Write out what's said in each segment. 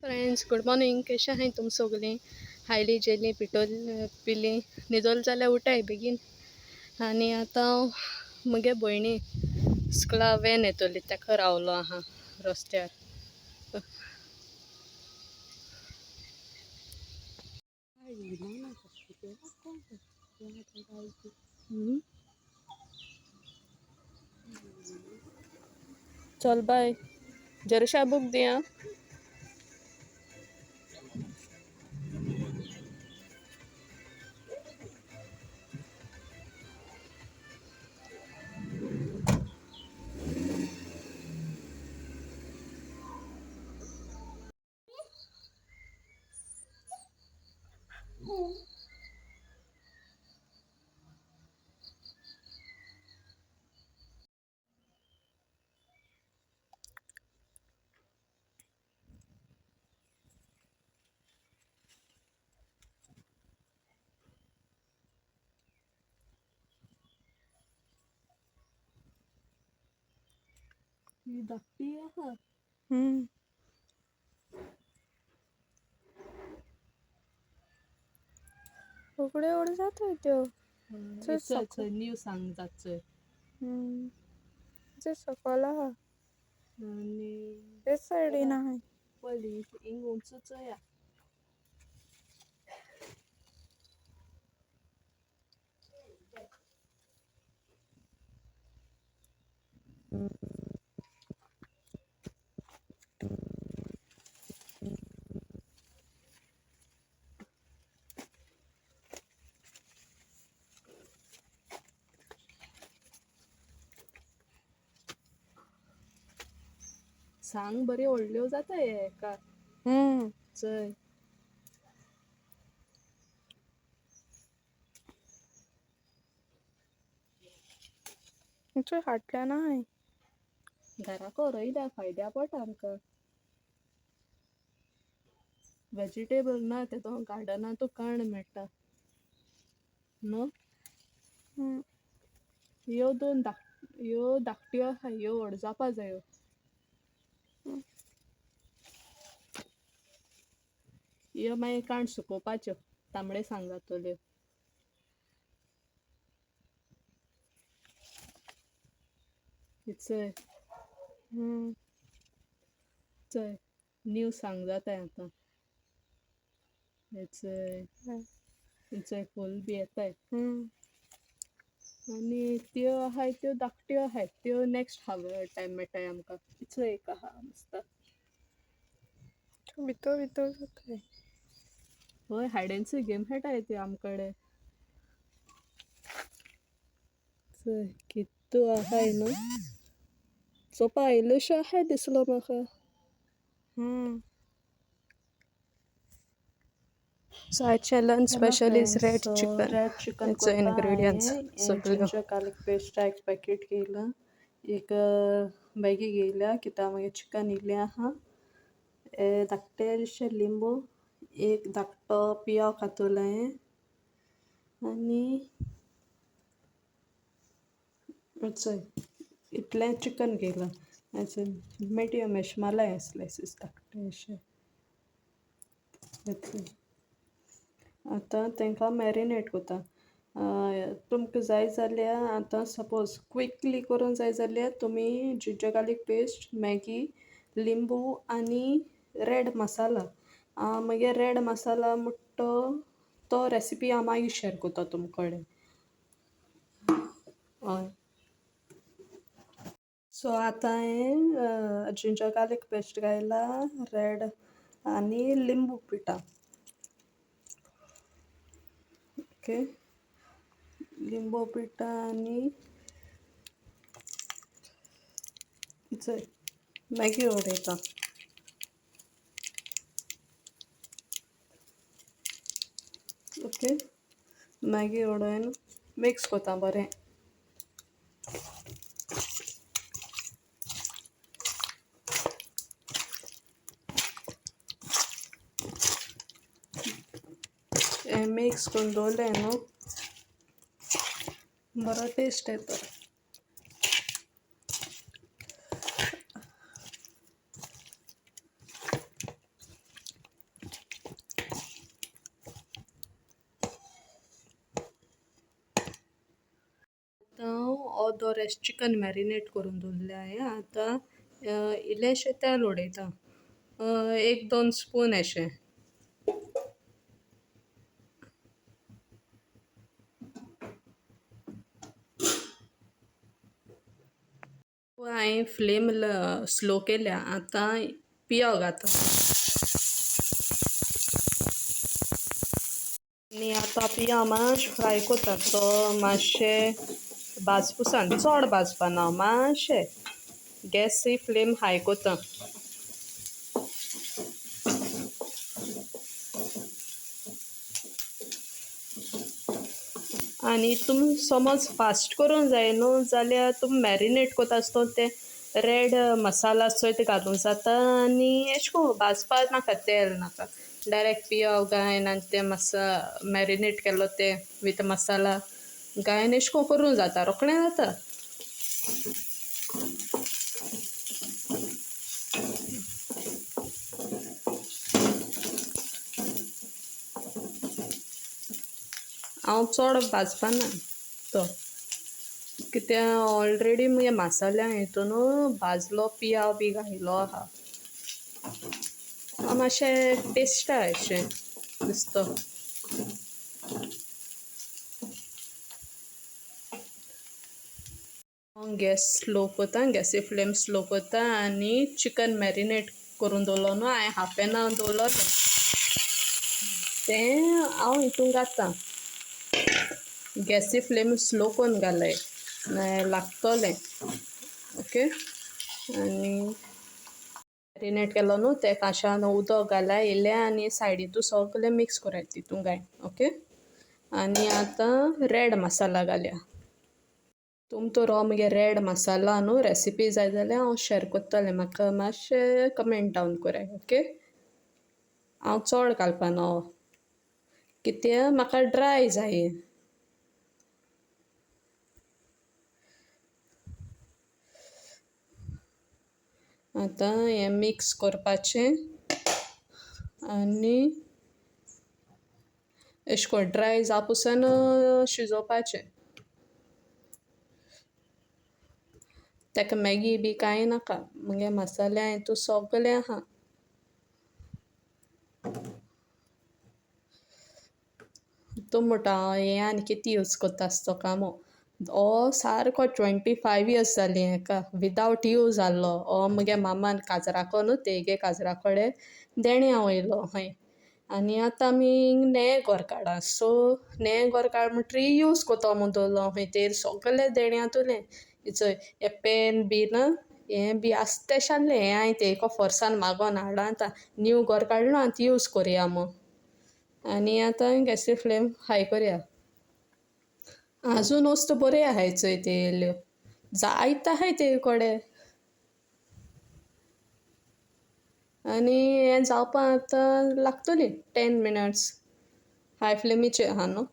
Friends, good morning. कशें आहाय तुम सगलीं? हायली जेली पिली न्हिदोल जाल्यार उठाय बेगीन. आनी आतां मुगे भयणी स्कुला वॅन येतली ताका रावलो आहा रस्त्यार. चल बाय, जरशा बूक दिया. ही धाकटी आहा. उकडे उड जातोय त्यो. न्यू सांग जाचय. जे सकल आहा आणि ते सायडीन आहाय. पयली इंग उंचूच या. सांग बरे व्हडल्यो जाताय एका चय. तुमच्या फाटल्यान आहाय. घराक रयल्या फायद्या पडटा आमकां. वेजिटेबल ना तेदो गार्डनातू काण मेळटा न्हू. ह्यो धाकट्यो आहाय, ह्यो व्हड जावपा जायो. ह्यो मागीर काण सुकोवपाच्यो, तांबडे सांग जातल्यो. चय चय न्यू सांग जाताय आतां. चय फूल बी येताय. आनी त्यो आहाय त्यो धाकट्यो आहाय त्यो नेक्स्ट टायम मेळटाय आमकां. चय एक आहा मस्त. भितर भितर जाताय. हय हायड एंड सीक गेम खेळटाय त्यो आमकडे. चय कितू आहाय न्हू. चोवपा इल्ल्योशो आहाय दिसलो म्हाका. So आजचे lunch special is red chicken. Red chicken it's ingredients सगळ्यो. जिंजर गार्लिक पेस्ट एक पॅकेट घेयला. एक बॅगी घेयल्या कित्याक मागीर चिकन इल्लें आहा. धाकटेशे लिंबू, एक धाकटो पियाव कातोला हांवें. आनी चय इतलें चिकन घेयलां. मिडियम एशे मालाय स्लायसीस धाकटे अशे. आतां तांकां मॅरिनेट कोता. तुमकां जाय जाल्यार आतां सपोज क्विकली करूंक जाय जाल्यार तुमी जिंजर गार्लीक पेस्ट, मॅगी, लिंबू आनी रेड मसाला. मागीर रेड मसाला म्हणटा तो रेसिपी हांव मागीर शेअर कोता तुमकडेन. हय. सो आतां हांवें जिंजर गार्लीक पेस्ट घायला, रेड आनी लिंबू पिटा. ओके. लिंबू पिटा आनी चय मॅगी उडयता. ओके. मॅगी उडोवन मिक्स कोता बरें. मिक्स करून दवरलें न्हू बरो टेस्ट येता. अर्दो रेस्ट चिकन मॅरिनेट करून दवरले आहे आतां इल्लेशें तेल उडयता 1-2 स्पून अशें हांवें फ्लेम स्लो केल्या आतां पियाव घाता आनी आतां पियाव मातशें फ्राय कोता तो मातशें भाजपुसान चड भाजपाना मातशें गॅसची फ्लेम हाय कोता आनी तुम समज फास्ट करूंक जाय न्हू जाल्यार तुम मॅरिनेट कोता आसतो ते रेड मसाला चोय घालूंक जाता आनी एशें को भाजपा नाका तेल नाका डायरेक्ट पियाव घायन आनी ते मॅरिनेट केलो ते वीथ मसाला घायन एशें को करूंक जाता रोखडें जाता हांव चड भाजपाना तो कित्याक ऑलरेडी मुगे मसाल्या हितून भाजलो पियाव बी घायलो आहा मातशें टेस्टा अशें दिसता गॅस स्लो कोता गॅसी फ्लेम स्लो कोता आनी चिकन मॅरिनेट करून दवरलो न्हू हांवें हाफ एन आवर दवरलो तें हांव हितून घालतां गॅसी फ्लेम स्लो करून घालय लागतोलें ओके आनी मॅरिनेट केलो न्हू ते काशान उदक घालाय इल्लें आनी सायडीतू सगलें मिक्स कोराय तितून घाय ओके आनी आतां रेड मसाला घालया तुम तो मुगे रेड मसाला न्हू रेसिपी जाय जाल्यार हांव शेअर कोत्तलें म्हाका मातशें कमेंट डावन कोराय ओके हांव चड घालपाना कित्याक म्हाका ड्राय जाय आतां हें मिक्स करपाचें आनी एशें को ड्राय जावपासून शिजोवपाचें तेका मॅगी बी कांय नाका मुगे मसाल्या हितू सगलें आहा तूं म्हणटा हें आनी कितें यूज कोत्ता आसतो कामो हो सारको 25 इयर्स जालीं हेका विदावट यूज आहलो हो मुगे मामान काजराको न्हू तेगे काजरा कडेन देण्या वयलो हय आनी आतां आमी नेयें घर काडा सो नेयें घर काड म्हणटरी यूज कोतो म्हूण दवरलो हय तेर सगलें देण्यातुलें चोय हे पेन बीन हें बी आसता तेशें आहलें हें हांवें तेको फोर्सान मागोन हाडला आतां न्यू घर काडलो आतां यूज कोरया म्हूण आनी आतां गॅसी फ्लेम हाय कोरया आजून वस्तू बऱ्यो आहाय चोय ते येयल्यो जायत आहाय ते कोडे आनी हें जावपा आतां लागतलीं 10 मिनट्स हाय फ्लेमीचेर आहा न्हू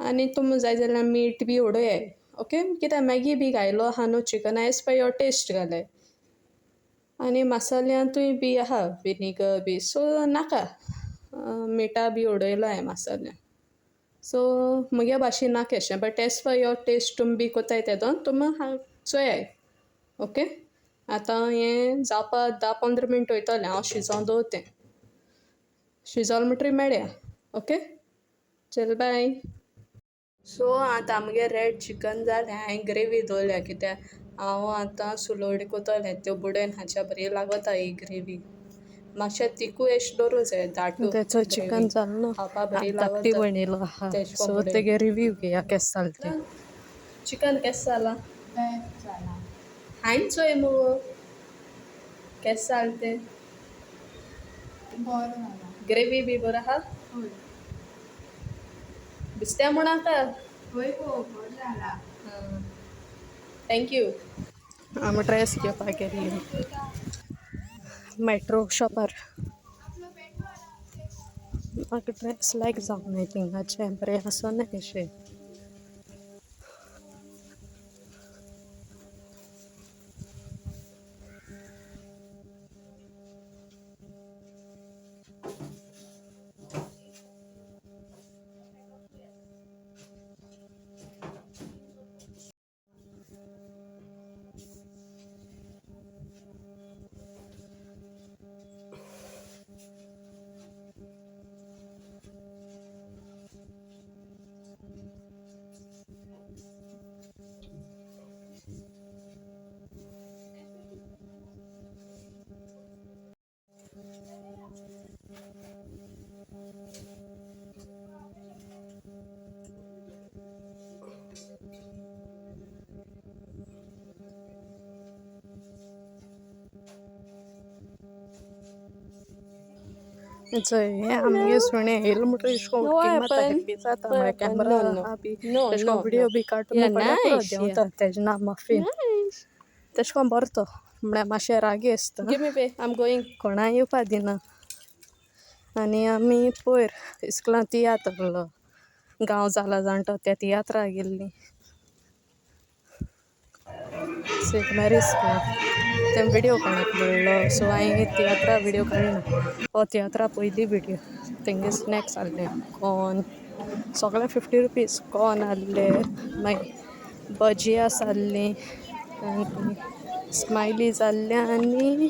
आनी तुम जाय जाल्यार मीठ बी उडयाय ओके कित्याक मॅगी बी घायलो आहा न्हू chicken as per your taste घालाय आनी मसाल्यांतूय बी आहा विनेगर बी सो नाका मिठा बी उडयलो हांवें मसाल्या सो मुगे भाशेन नाका एशें but as per your taste तुम बी कोताय तेदोन तुम चोयाय ओके आतां हें जावपा 10-15 मिनट वयतलें हांव शिजोवन दवरतें शिजोल म्हणटरी मेळया ओके चल बाय सो आतां आमगे रेड चिकन जालें हांवें ग्रेवी दवरल्या कित्याक हांव आतां सुलवडी कोतोलें त्यो बुडेन हाच्या बरी लागोता ही ग्रेवी मातशें तिकूय एशें दवरूं जाय दाटू त्याचं चिकन जाल्लो खावपा बरी धाकटी लागोता बणिलो आहा तेश सो कोंबडे तेगे रिव्यू घेया केस जाल ते चिकन केस जाला हांवें चोय मुगो केस जाल ते ग्रेवी बी बरो आहा बिस्त्या म्हूण आतां थँक्यू आमी ड्रेस घेवपाक गेल्ली मेट्रो शॉपार म्हाका ड्रेस लायक जावंक नाय थिंगाचे बरें आसोना एशें हे आमगे सुणे येल म्हणून इश्को No किंमत weapon. हेल्दी जाता No म्हळ्यार weapon. Camera No, no. हा बी No, तेश no, कोन व्हिडिओ बी काडून Yeah, पडल्यार nice, पुरो देंवता तेजें नांव मफीन Nice. तेश कोन बरतो म्हळ्यार मातशें रागी आसता Give me pay. I'm going. कोणाय येवपा दिना आनी आमी पयर इस्कुलान तियात्र आहलो गांव जाला जाणटो त्या तियात्रा गेल्लीं सेंट मॅरीज स्कूल तें व्हिडिओ कोणाक मेळ्ळो सो हांवें तियात्रा व्हिडिओ काडना हो तियात्रा पयली व्हिडिओ तेंगे स्नॅक्स आहले कॉर्न सगळे 50 रुपीज कॉर्न आहले मागीर भजियास आहलीं आनी स्मायलीज आहले आनी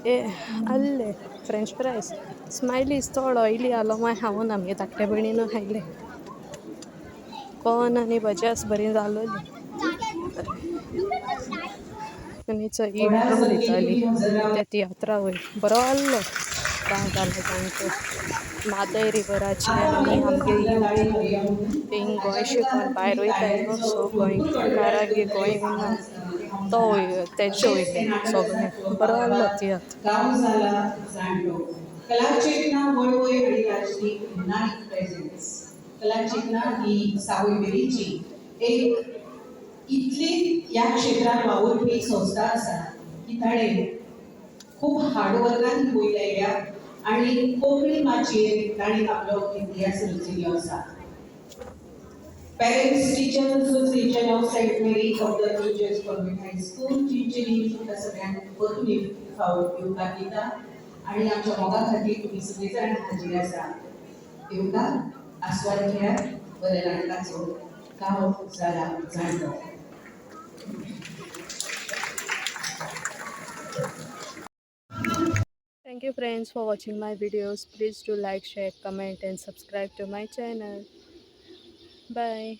आहले फ्रेंच फ्रायज स्मायलीज चड ऑयली आहलो मागीर हांवून आमगे धाकटे भयणीन खायले कॉर्न आनी भजियास बरीं जालोलीं आनी चोय इंट्रो दिताली त्या तियात्रा वयर बरो आहलो गांव जालो जाणटो मादय रिवराचे आनी आमगे यूथ बींग गोंय शिकोन भायर वयताय न्हू सो गोंयकारांगे गोंय उरना तो तेजे वयले सगळे बरो आहलो तियात्र गांव जाला जाणटो कला चेतना वळवय आणि ताची नाईक प्रेझेन्स कला चेतना ही सावयवेरीची एक इतली ह्या क्षेत्रात वावुरपी संस्था आसा की ताणें खूब हार्डवर्कान ही वयर आयल्या आनी कोंकणी माचयेर ताणें आपलो इतिहास रचिल्लो आसा Parents, Teachers Association of St. Mary of the Teachers Convent High School, Chinchani तुमकां सगळ्यांक परतून एक फावट येवकार दिता आनी आमच्या मोगा खातीर तुमी सगळीं जाण हाजीर आसा येवकार आस्वाद घेयात बरे नाटकाचो गांव जाला जाणटो Thank you friends for watching my videos. Please do like, share, comment and subscribe to my channel. Bye.